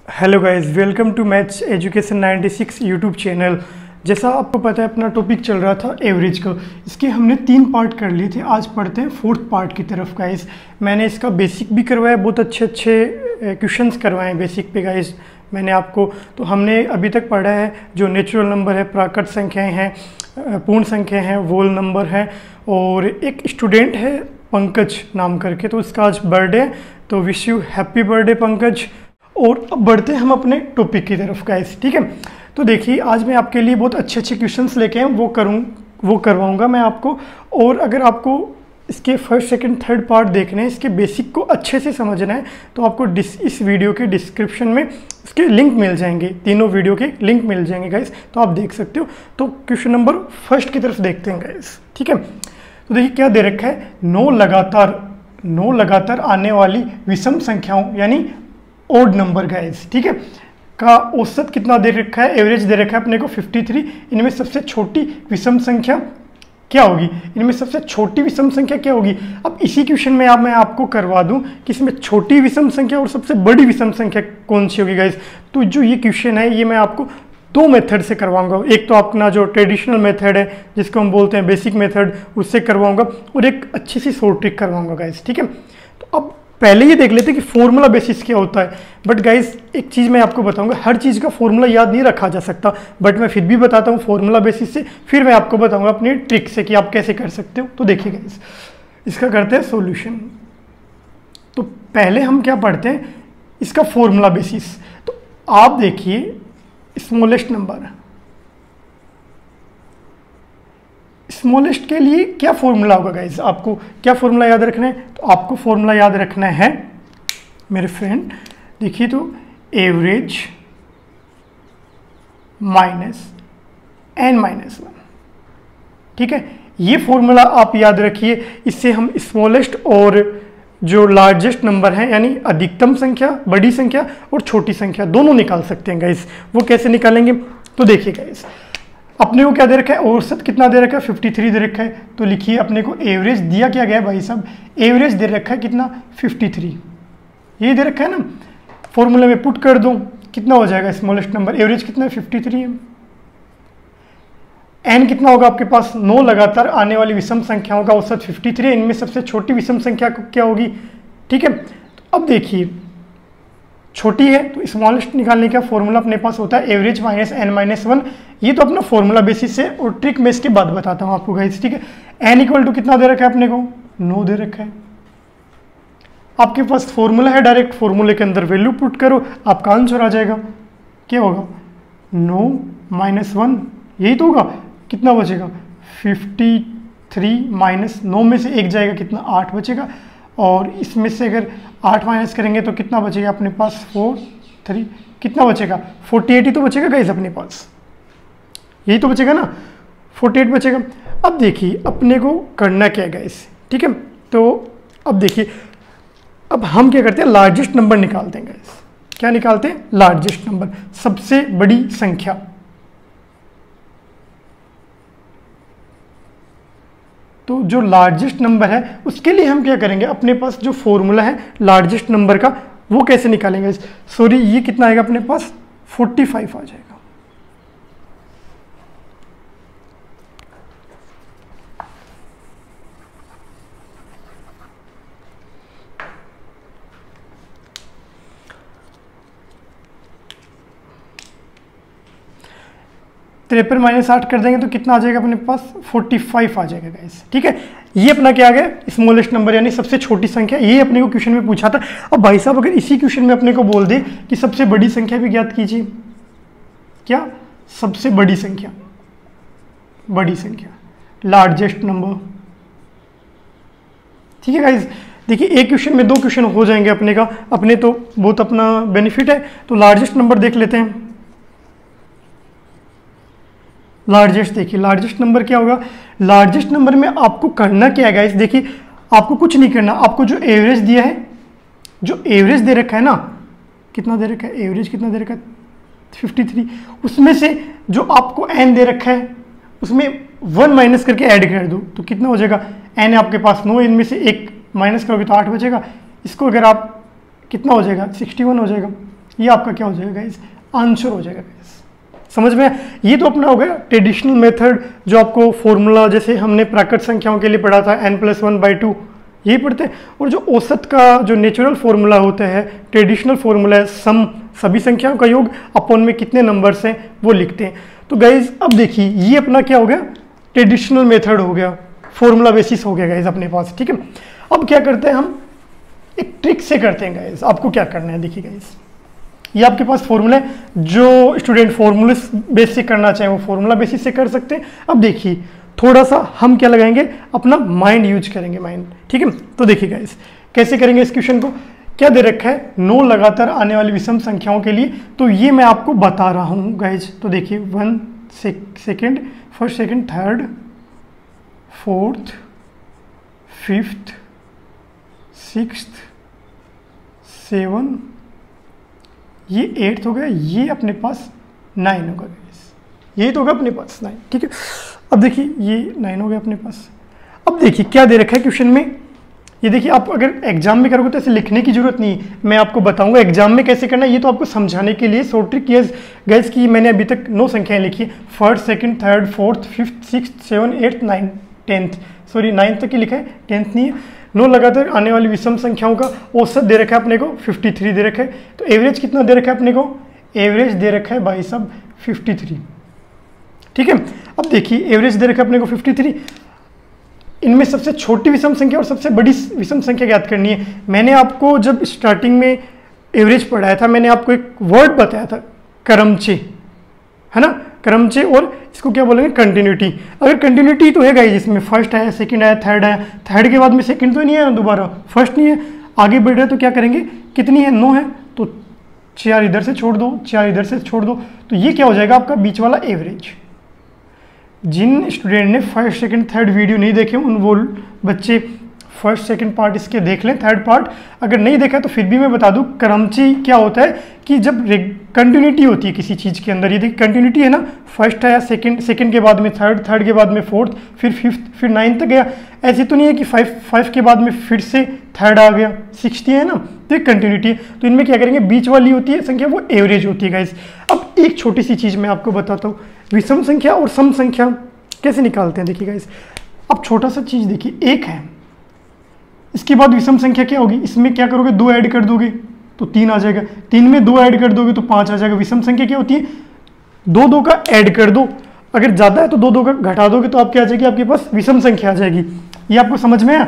Hello guys, welcome to maths education 96 YouTube channel. जैसा आपको पता है अपना टॉपिक चल रहा था एवरेज का। इसके हमने 3 पार्ट कर लिए थे। आज पढ़ते हैं 4th पार्ट की तरफ गाइस। मैंने इसका बेसिक भी करवाया, बहुत अच्छे क्वेश्चंस करवाए हैं बेसिक पे गाइस मैंने आपको। तो हमने अभी तक पढ़ा है जो नेचुरल नंबर है, प्राकृत संख्याएँ हैं, पूर्ण संख्या हैं, वोल नंबर है। और एक स्टूडेंट है पंकज नाम करके, तो उसका आज बर्थडे है, तो wish you happy birthday Pankaj. और अब बढ़ते हैं हम अपने टॉपिक की तरफ गाइस, ठीक है। तो देखिए आज मैं आपके लिए बहुत अच्छे क्वेश्चंस लेके आया, वो करवाऊंगा मैं आपको। और अगर आपको इसके फर्स्ट सेकंड थर्ड पार्ट देखने हैं, इसके बेसिक को अच्छे से समझना है, तो आपको इस वीडियो के डिस्क्रिप्शन में इसके लिंक मिल जाएंगे, तीनों वीडियो के लिंक मिल जाएंगे गाइस, तो आप देख सकते हो। तो क्वेश्चन नंबर फर्स्ट की तरफ देखते हैं गाइस, ठीक है। तो देखिए क्या दे रखा है, 9 लगातार आने वाली विषम संख्याओं यानी ओड नंबर गाइस, ठीक है, का औसत कितना दे रखा है, एवरेज दे रखा है अपने को 53। इनमें सबसे छोटी विषम संख्या क्या होगी, इनमें सबसे छोटी विषम संख्या क्या होगी। अब इसी क्वेश्चन में मैं आपको करवा दूं कि इसमें छोटी विषम संख्या और सबसे बड़ी विषम संख्या कौन सी होगी गाइस। तो जो ये क्वेश्चन है ये मैं आपको 2 मेथड से करवाऊंगा। एक तो अपना जो ट्रेडिशनल मेथड है जिसको हम बोलते हैं बेसिक मेथड, उससे करवाऊंगा, और एक अच्छी सी शॉर्ट ट्रिक करवाऊंगा गाइस, ठीक है। तो अब पहले ये देख लेते हैं कि फॉर्मूला बेसिस क्या होता है। बट गाइस एक चीज़ मैं आपको बताऊंगा, हर चीज़ का फॉर्मूला याद नहीं रखा जा सकता, बट मैं फिर भी बताता हूँ फॉर्मूला बेसिस से, फिर मैं आपको बताऊंगा अपनी ट्रिक से कि आप कैसे कर सकते हो। तो देखिए गाइस, इसका करते हैं सॉल्यूशन। तो पहले हम क्या पढ़ते हैं, इसका फॉर्मूला बेसिस। तो आप देखिए स्मॉलेस्ट नंबर, स्मॉलेस्ट के लिए क्या फॉर्मूला होगा गाइस, आपको क्या फॉर्मूला याद रखना है। तो आपको फॉर्मूला याद रखना है मेरे फ्रेंड, देखिए तो एवरेज माइनस n-1, ठीक है। ये फॉर्मूला आप याद रखिए, इससे हम स्मॉलेस्ट और जो लार्जेस्ट नंबर है यानी अधिकतम संख्या, बड़ी संख्या और छोटी संख्या दोनों निकाल सकते हैं गाइस। वो कैसे निकालेंगे, तो देखिए गाइस अपने को क्या दे रखा है, औसत कितना दे रखा है 53 दे रखा है। तो लिखिए अपने को एवरेज दिया क्या गया है भाई साहब, एवरेज दे रखा है कितना 53, ये दे रखा है ना। फॉर्मूले में पुट कर दूं कितना हो जाएगा, स्मॉलेस्ट नंबर एवरेज कितना है 53 है। एन कितना होगा आपके पास, 9 लगातार आने वाली विषम संख्याओं का औसत 53 है, इनमें सबसे छोटी विषम संख्या क्या होगी, ठीक है। तो अब देखिए छोटी है तो स्मॉलेस्ट निकालने का फॉर्मूला अपने पास होता है एवरेज माइनस n-1। ये तो अपना फॉर्मूला बेसिस है, और ट्रिक मैं इसके बाद बताता हूँ आपको गाइस, ठीक है। n इक्वल टू कितना दे रखा है अपने को, 9 दे रखा है। आपके पास फॉर्मूला है, डायरेक्ट फॉर्मूले के अंदर वैल्यू पुट करो, आपका आंसर आ जाएगा। क्या होगा 9-1, यही तो होगा। कितना बचेगा 53 माइनस 9 में से 1 जाएगा, कितना 8 बचेगा। और इसमें से अगर 8 माइनस करेंगे तो कितना बचेगा अपने पास 4-3, कितना बचेगा 48 ही तो बचेगा गाइस अपने पास, यही तो बचेगा ना, 48 बचेगा। अब देखिए अपने को करना क्या है गाइस, ठीक है। तो अब देखिए, अब हम क्या करते हैं, लार्जेस्ट नंबर निकालते हैं गाइस। क्या निकालते हैं, लार्जेस्ट नंबर, सबसे बड़ी संख्या। तो जो लार्जेस्ट नंबर है उसके लिए हम क्या करेंगे, अपने पास जो फॉर्मूला है लार्जेस्ट नंबर का वो कैसे निकालेंगे। सॉरी ये कितना आएगा अपने पास 45 आ जाएगा। -53 माइनस 8 कर देंगे तो कितना आ जाएगा अपने पास 45 आ जाएगा गाइस, ठीक है। ये अपना क्या आ गया, स्मॉलेस्ट नंबर यानी सबसे छोटी संख्या। ये अपने को क्वेश्चन में पूछा था। अब भाई साहब अगर इसी क्वेश्चन में अपने को बोल दे कि सबसे बड़ी संख्या भी ज्ञात कीजिए, क्या सबसे बड़ी संख्या, लार्जेस्ट नंबर, ठीक है गाइस। देखिए एक क्वेश्चन में 2 क्वेश्चन हो जाएंगे अपने का, अपने तो बहुत अपना बेनिफिट है। तो लार्जेस्ट नंबर देख लेते हैं। लार्जेस्ट देखिए, लार्जेस्ट नंबर क्या होगा, लार्जेस्ट नंबर में आपको करना क्या है गाइस, देखिए आपको कुछ नहीं करना, आपको जो एवरेज दिया है, जो एवरेज दे रखा है ना, कितना दे रखा है एवरेज, कितना दे रखा है 53, उसमें से जो आपको n दे रखा है उसमें 1 माइनस करके ऐड कर दो, तो कितना हो जाएगा, n है आपके पास 9, इनमें से 1 माइनस करोगे तो 8 बचेगा। इसको अगर आप कितना हो जाएगा 61 हो जाएगा, ये आपका क्या हो जाएगा गाइस, आंसर हो जाएगा गाइस। समझ में? ये तो अपना हो गया ट्रेडिशनल मेथड, जो आपको फॉर्मूला जैसे हमने प्राकृत संख्याओं के लिए पढ़ा था n+1/2 यही पढ़ते हैं। और जो औसत का जो नेचुरल फॉर्मूला होता है, ट्रेडिशनल फॉर्मूला है, सम सभी संख्याओं का योग अपॉन में कितने नंबर्स हैं वो लिखते हैं। तो गाइज अब देखिए ये अपना क्या हो गया, ट्रेडिशनल मेथड हो गया, फॉर्मूला बेसिस हो गया गाइज अपने पास। ठीक है, अब क्या करते हैं हम, एक ट्रिक से करते हैं गाइज। आपको क्या करना है, देखिए गाइज ये आपके पास फॉर्मूला है, जो स्टूडेंट फॉर्मूले बेस से करना चाहे वो फॉर्मूला बेसिस से कर सकते हैं। अब देखिए थोड़ा सा हम क्या लगाएंगे, अपना माइंड यूज करेंगे, माइंड। ठीक है, तो देखिए गाइस कैसे करेंगे इस क्वेश्चन को। क्या दे रखा है, 9 लगातार आने वाली विषम संख्याओं के लिए, तो ये मैं आपको बता रहा हूँ गाइज। तो देखिए 1 second, first second third fourth fifth sixth 7, ये 8th हो गया, ये अपने पास 9 होगा गाइस, यही तो होगा अपने पास 9। ठीक है, अब देखिए ये 9 हो गया अपने पास। अब देखिए क्या दे रखा है क्वेश्चन में, ये देखिए आप अगर एग्जाम में करोगे तो ऐसे लिखने की जरूरत नहीं है, मैं आपको बताऊंगा एग्जाम में कैसे करना है। ये तो आपको समझाने के लिए शॉर्ट ट्रिक है गाइस की। मैंने अभी तक 9 संख्याएं लिखी है, first second third fourth fifth sixth 7 8 9 10th, sorry 9th तक ही लिखा है, 10th नहीं है। 9 लगातार आने वाली विषम संख्याओं का औसत दे रखा है अपने को 53 दे रखा है। तो एवरेज कितना दे रखा है अपने को, एवरेज दे रखा है भाई साहब 53। ठीक है, अब देखिए एवरेज दे रखा है अपने को 53। इनमें सबसे छोटी विषम संख्या और सबसे बड़ी विषम संख्या ज्ञात करनी है। मैंने आपको जब स्टार्टिंग में एवरेज पढ़ाया था, मैंने आपको एक वर्ड बताया था, क्रमचे, है ना, क्रमचे, और इसको क्या बोलेंगे, कंटिन्यूटी। अगर कंटिन्यूटी तो है गाइस, जिसमें फर्स्ट आया, सेकंड आया, थर्ड आया, थर्ड के बाद में सेकंड तो नहीं है दोबारा, फर्स्ट नहीं है, आगे बढ़ रहा है तो क्या करेंगे, कितनी है 9 है, तो 4 इधर से छोड़ दो, 4 इधर से छोड़ दो, तो ये क्या हो जाएगा आपका बीच वाला एवरेज। जिन स्टूडेंट ने फर्स्ट सेकंड थर्ड वीडियो नहीं देखे उन वो बच्चे फर्स्ट सेकंड पार्ट इसके देख लें, थर्ड पार्ट अगर नहीं देखा तो फिर भी मैं बता दूं, क्रमची क्या होता है कि जब कंटिन्यूटी होती है किसी चीज़ के अंदर, ये देखिए कंटिन्यूटी है ना, फर्स्ट आया, सेकंड के बाद में थर्ड, थर्ड के बाद में फोर्थ, फिर फिफ्थ, फिर 9th तक गया। ऐसे तो नहीं है कि 5 के बाद में फिर से थर्ड आ गया, 60 है ना, तो एक कंटिन्यूटी है। तो इनमें क्या करेंगे, बीच वाली होती है संख्या वो एवरेज होती है गाइस। अब एक छोटी सी चीज़ मैं आपको बताता हूँ, विषम संख्या और सम संख्या कैसे निकालते हैं। देखिए गाइस, अब छोटा सा चीज़ देखिए, 1 है, इसके बाद विषम संख्या क्या होगी, इसमें क्या करोगे, 2 ऐड कर दोगे तो 3 आ जाएगा, 3 में 2 ऐड कर दोगे तो 5 आ जाएगा। विषम संख्या क्या होती है, 2 का ऐड कर दो, अगर ज़्यादा है तो 2 का घटा दोगे तो आप क्या आ जाएगी, आपके पास विषम संख्या आ जाएगी। ये आपको समझ में आया,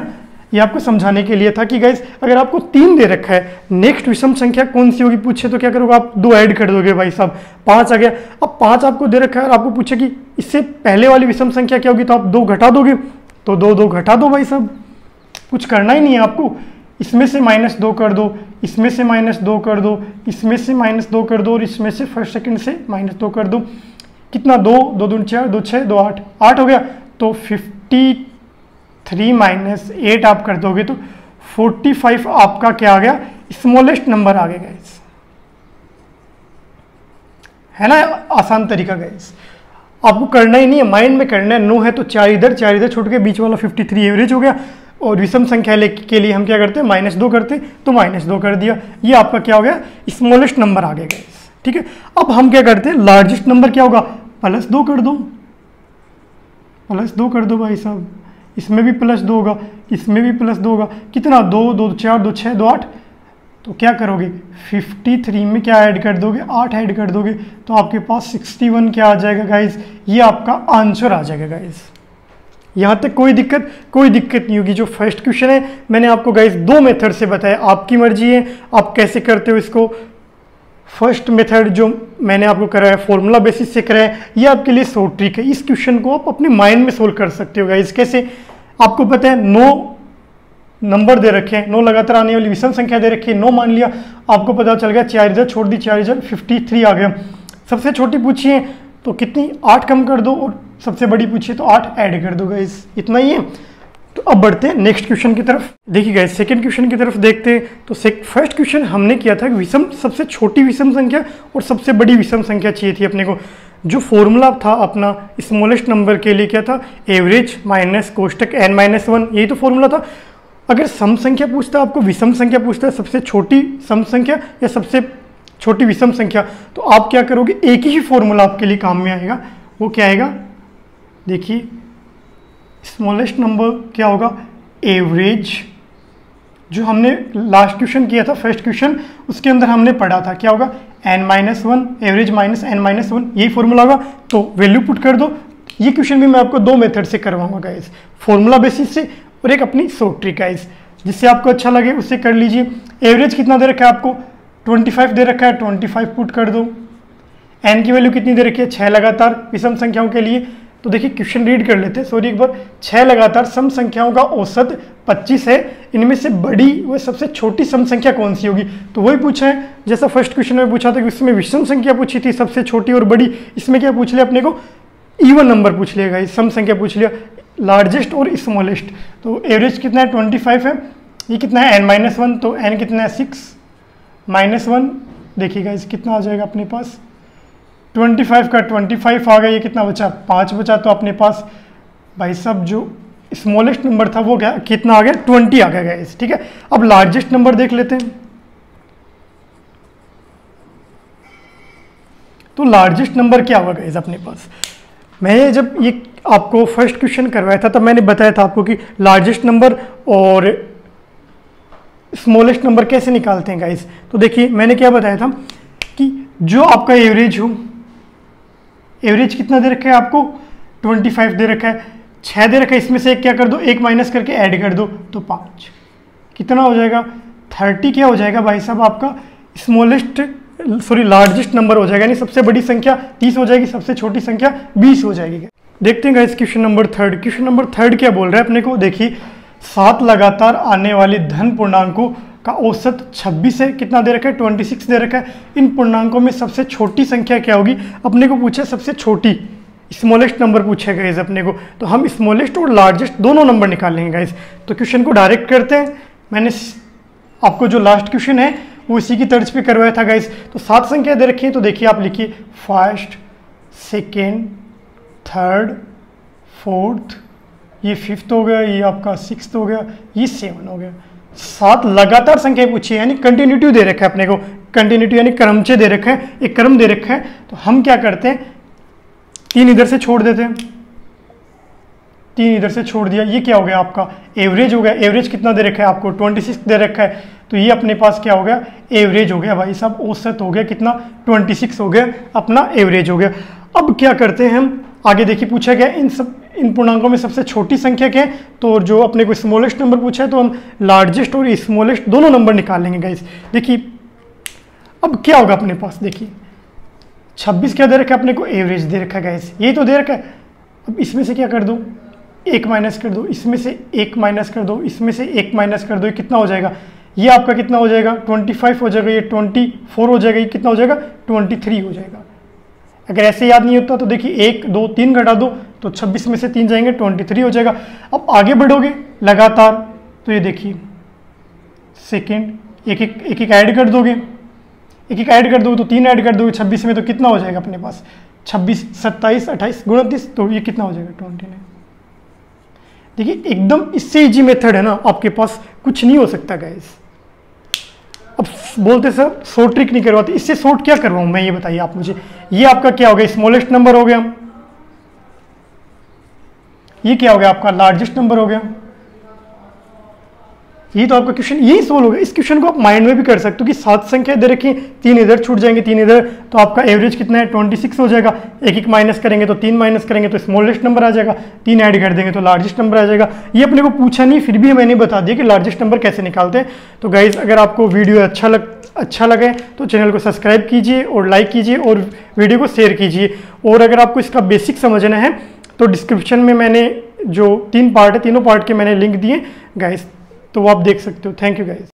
ये आपको समझाने के लिए था कि गाइस अगर आपको 3 दे रखा है, नेक्स्ट विषम संख्या कौन सी होगी पूछे तो क्या करोगे आप, 2 ऐड कर दोगे भाई साहब, 5 आ गया। अब 5 आपको दे रखा है और आपको पूछे कि इससे पहले वाली विषम संख्या क्या होगी, तो आप 2 घटा दोगे, तो 2 घटा दो भाई साहब, कुछ करना ही नहीं है आपको। इसमें से -2 कर दो, इसमें से -2 कर दो, इसमें से -2 कर दो, और इसमें से फर्स्ट सेकंड से -2 कर दो। कितना, 2 2 दूनी 4, 2 6 2 8, 8 हो गया। तो 53 - 8 आप कर दोगे तो 45 आपका क्या आ गया, स्मॉलेस्ट नंबर आ गया गाइस, है ना, आसान तरीका गाइस। आपको करना ही नहीं है, माइंड में करना है। 9 है तो 4 इधर छोड़ के बीच वाला 53 एवरेज हो गया। और विषम संख्या के लिए हम क्या करते हैं, -2 करते, तो -2 कर दिया, ये आपका क्या हो गया, स्मॉलेस्ट नंबर आ गया गाइस। ठीक है, अब हम क्या करते हैं, लार्जेस्ट नंबर क्या होगा, +2 कर दो, +2 कर दो भाई साहब, इसमें भी +2 होगा, इसमें भी +2 होगा। कितना, 2 2 4 2 6 2 8, तो क्या करोगे, 53 में क्या ऐड कर दोगे, 8 ऐड कर दोगे, तो आपके पास 61 क्या आ जाएगा गाइस, ये आपका आंसर आ जाएगा गाइस। यहाँ तक कोई दिक्कत नहीं होगी। जो फर्स्ट क्वेश्चन है मैंने आपको गाइस 2 मेथड से बताया, आपकी मर्जी है आप कैसे करते हो इसको। फर्स्ट मेथड जो मैंने आपको कराया फॉर्मूला बेसिस से कराया, ये आपके लिए शॉर्ट ट्रिक है। इस क्वेश्चन को आप अपने माइंड में सोल्व कर सकते हो गाइस। कैसे, आपको पता है 9 नंबर दे रखे हैं, 9 लगातार आने वाली विषम संख्या दे रखी है, 9 मान लिया, आपको पता चल गया 4 इधर छोड़ दी, 4 इधर 53 आ गया। सबसे छोटी पूछिए तो कितनी, 8 कम कर दो, और सबसे बड़ी पूछिए तो 8 ऐड कर दो गाइस, इतना ही है। तो अब बढ़ते हैं नेक्स्ट क्वेश्चन की तरफ। देखिए गाइस, सेकंड क्वेश्चन की तरफ देखते हैं। तो फर्स्ट क्वेश्चन हमने किया था विषम, सबसे छोटी विषम संख्या और सबसे बड़ी विषम संख्या चाहिए थी अपने को। जो फॉर्मूला था अपना स्मॉलेस्ट नंबर के लिए क्या था, एवरेज माइनस कोष्टक n-1, यही तो फॉर्मूला था। अगर सम संख्या पूछता है आपको, विषम संख्या पूछता है, सबसे छोटी सम संख्या या सबसे छोटी विषम संख्या, तो आप क्या करोगे, एक ही फॉर्मूला आपके लिए काम में आएगा। वो क्या आएगा, देखिए स्मॉलेस्ट नंबर क्या होगा, एवरेज। जो हमने लास्ट क्वेश्चन किया था, फर्स्ट क्वेश्चन, उसके अंदर हमने पढ़ा था क्या होगा, n-1, एवरेज माइनस n-1, यही फॉर्मूला होगा। तो वैल्यू पुट कर दो। ये क्वेश्चन भी मैं आपको दो मेथड से करवाऊंगा गाइस, फॉर्मूला बेसिस से और एक अपनी शॉर्ट ट्रिक गाइस, जिससे आपको अच्छा लगे उससे कर लीजिए। एवरेज कितना दे रखा है आपको, 25 दे रखा है, 25 पुट कर दो। n की वैल्यू कितनी दे रखी है, 6 लगातार विषम संख्याओं के लिए। तो देखिए क्वेश्चन रीड कर लेते हैं, सॉरी एक बार। 6 लगातार सम संख्याओं का औसत 25 है, इनमें से बड़ी व सबसे छोटी सम संख्या कौन सी होगी। तो वही पूछा है जैसा फर्स्ट क्वेश्चन में पूछा था कि उसमें विषम संख्या पूछी थी सबसे छोटी और बड़ी, इसमें क्या पूछ लिया अपने को, इवन नंबर पूछ लिया, सम संख्या पूछ लिया, लार्जेस्ट और स्मॉलेस्ट। तो एवरेज कितना है, 25 है, ये कितना है n-1, तो n कितना है 6 -1, देखिएगा इस कितना आ जाएगा अपने पास, 25 का 25 आ गया, ये कितना बचा, 5 बचा। तो अपने पास भाई साहब जो स्मॉलेस्ट नंबर था वो क्या कितना आ गया, 20 आ गया गाइस, ठीक है। अब लार्जेस्ट नंबर देख लेते हैं। तो लार्जेस्ट नंबर क्या होगा गाइस अपने पास, मैं जब ये आपको फर्स्ट क्वेश्चन करवाया था तब मैंने बताया था आपको कि लार्जेस्ट नंबर और स्मॉलेस्ट नंबर कैसे निकालते हैं गाइस। तो देखिए मैंने क्या बताया था कि जो आपका एवरेज हो, एवरेज कितना दे रखा है आपको, 25 दे रखा है, 6 दे रखा है, इसमें से एक क्या कर दो, एक माइनस करके ऐड कर दो, तो 5 कितना हो जाएगा, 30 क्या हो जाएगा भाई साहब आपका स्मॉलेस्ट, सॉरी लार्जेस्ट नंबर हो जाएगा, यानी सबसे बड़ी संख्या 30 हो जाएगी, सबसे छोटी संख्या 20 हो जाएगी। देखते हैं guys question number third. Question number third क्या बोल रहा है अपने को, देखिए 7 लगातार आने वाले धन पूर्णांकों का औसत 26 है, कितना दे रखा है, 26 दे रखा है। इन पूर्णांकों में सबसे छोटी संख्या क्या होगी, अपने को पूछा सबसे छोटी, स्मॉलेस्ट नंबर पूछा गाइस अपने को। तो हम स्मॉलेस्ट और लार्जेस्ट दोनों नंबर निकालेंगे गाइस। तो क्वेश्चन को डायरेक्ट करते हैं, मैंने आपको जो लास्ट क्वेश्चन है वो इसी की तर्ज पे करवाया था गाइस। तो 7 संख्या दे रखी है, तो देखिए आप लिखिए फर्स्ट, सेकेंड, थर्ड, फोर्थ, ये 5th हो गया, ये आपका 6th हो गया, ये 7 हो गया। 7 लगातार संख्या पूछी है, यानी कंटिन्यूटी दे रखा है अपने को, कंटिन्यूटी यानी क्रमचय दे रखा है, एक क्रम दे रखा है। तो हम क्या करते हैं, 3 इधर से छोड़ देते हैं, 3 इधर से छोड़ दिया, ये क्या हो गया आपका एवरेज हो गया। एवरेज कितना दे रखा है आपको, 26 दे रखा है, तो ये अपने पास क्या हो गया, एवरेज हो गया भाई साहब, औसत हो गया कितना, 26 हो गया, अपना एवरेज हो गया। अब क्या करते हैं हम आगे, देखिए पूछा गया इन पूर्णांकों में सबसे छोटी संख्या क्या है, तो जो अपने को स्मॉलेस्ट नंबर पूछा है तो हम लार्जेस्ट और स्मॉलेस्ट दोनों नंबर निकालेंगे गाइस। देखिए अब क्या होगा अपने पास, देखिए 26 क्या दे रखा है अपने को, एवरेज दे रखा है गाइस, ये तो दे रखा है। अब इसमें से क्या कर दो, 1 माइनस कर दो, इसमें से 1 माइनस कर दो, इसमें से 1 माइनस कर दो, ये कितना हो जाएगा, ये आपका कितना हो जाएगा, 25 हो जाएगा, ये 24 हो जाएगा, ये कितना हो जाएगा, 23 हो जाएगा। अगर ऐसे याद नहीं होता तो देखिए 1 2 3 घटा दो, तो 26 में से 3 जाएंगे, 23 हो जाएगा। अब आगे बढ़ोगे लगातार, तो ये देखिए सेकेंड, एक एक ऐड कर दोगे, एक एक ऐड कर दोगे, तो 3 ऐड कर दोगे 26 में, तो कितना हो जाएगा अपने पास, 26 27 28 29, तो ये कितना हो जाएगा, 29। देखिए एकदम इससे इजी मेथड है ना, आपके पास कुछ नहीं हो सकता गाइस। अब बोलते सर शॉर्ट ट्रिक नहीं करवाते, इससे शॉर्ट क्या करवाऊं मैं, ये बताइए आप मुझे। ये आपका क्या हो गया, स्मॉलेस्ट नंबर हो गया, ये क्या हो गया आपका लार्जेस्ट नंबर हो गया। ये तो आपका क्वेश्चन यही सोल्व हो गया। इस क्वेश्चन को आप माइंड में भी कर सकते हो कि 7 संख्या दे रखी, 3 इधर छूट जाएंगे, 3 इधर, तो आपका एवरेज कितना है, 26 हो जाएगा। एक माइनस करेंगे तो 3 माइनस करेंगे तो स्मॉलेस्ट नंबर आ जाएगा, 3 ऐड कर देंगे तो लार्जेस्ट नंबर आ जाएगा। ये अपने को पूछा नहीं, फिर भी मैंने बता दिया कि लार्जेस्ट नंबर कैसे निकालते हैं। तो गाइज अगर आपको वीडियो अच्छा लगे तो चैनल को सब्सक्राइब कीजिए और लाइक कीजिए और वीडियो को शेयर कीजिए। और अगर आपको इसका बेसिक समझना है तो डिस्क्रिप्शन में मैंने जो 3 पार्ट है, तीनों पार्ट के मैंने लिंक दिए गाइस, तो वो आप देख सकते हो। Thank you guys.